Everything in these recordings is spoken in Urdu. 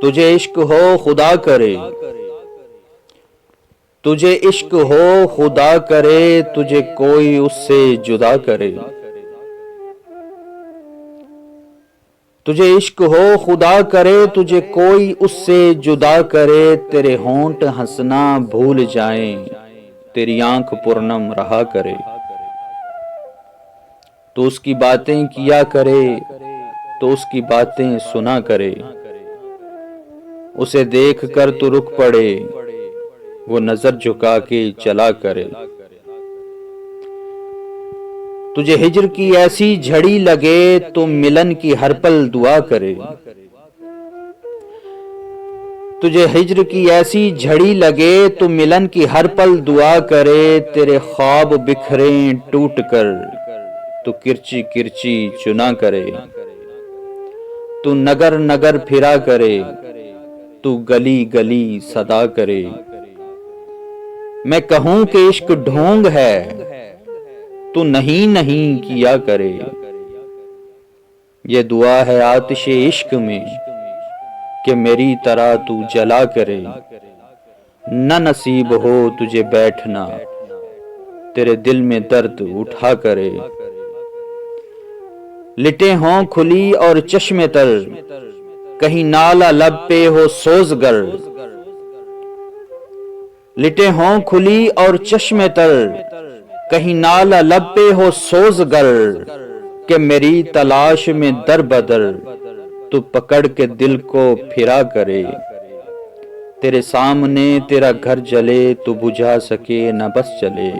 تجھے عشق ہو خدا کرے، تجھے عشق ہو خدا کرے، تجھے کوئی اس سے جدا کرے۔ تجھے عشق ہو خدا کرے، تجھے کوئی اس سے جدا کرے، تیرے ہونٹ ہنسنا بھول جائیں، تیری آنکھ پرنم رہا کرے۔ تو اس کی باتیں کیا کرے، تو اس کی باتیں سنا کرے، اسے دیکھ کر تو رک پڑے، وہ نظر جھکا کے چلا کرے۔ تجھے ہجر کی ایسی جھڑی لگے، تو ملن کی ہر پل دعا کرے۔ تجھے ہجر کی ایسی جھڑی لگے، تو ملن کی ہر پل دعا کرے، تیرے خواب بکھریں ٹوٹ کر، تو کرچی کرچی چنا کرے۔ تو نگر نگر پھرا کرے، تو گلی گلی صدا کرے۔ میں کہوں کہ عشق ڈھونگ ہے، تو نہیں نہیں کیا کرے۔ یہ دعا ہے آتش عشق میں، کہ میری طرح تو جلا کرے۔ نہ نصیب ہو تجھے بیٹھنا، تیرے دل میں درد اٹھا کرے۔ لٹیں ہوں کھلی اور چشمے تر، کہیں نالا لب پہ ہو سوزگر۔ لٹیں ہوں کھلی اور چشمے تر، کہیں نالا لب پہ ہو سوزگر، کہ میری تلاش میں در بدر، تو پکڑ کے دل کو پھرا کرے۔ تیرے سامنے تیرا گھر جلے، تو بجھا سکے نہ بس چلے۔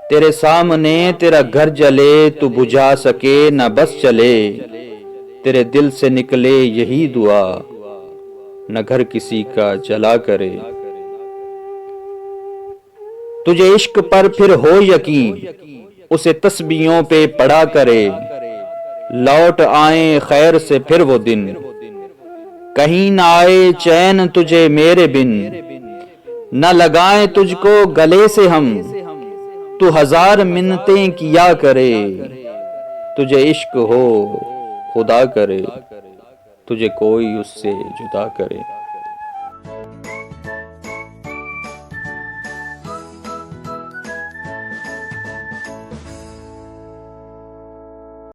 تیرے سامنے تیرا گھر جلے، تو بجھا سکے نہ بس چلے۔ تیرے دل سے نکلے یہی دعا، نہ گھر کسی کا جلا کرے۔ تجھے عشق پر پھر ہو یقین، اسے تسبیحوں پہ پڑھا کرے۔ لوٹ آئیں خیر سے پھر وہ دن، کہیں نہ آئے چین تجھے میرے بن۔ نہ لگائیں تجھ کو گلے سے ہم، تو ہزار منتیں کیا کرے۔ تجھے عشق ہو خدا کرے، تجھے کوئی اس سے جدا کرے۔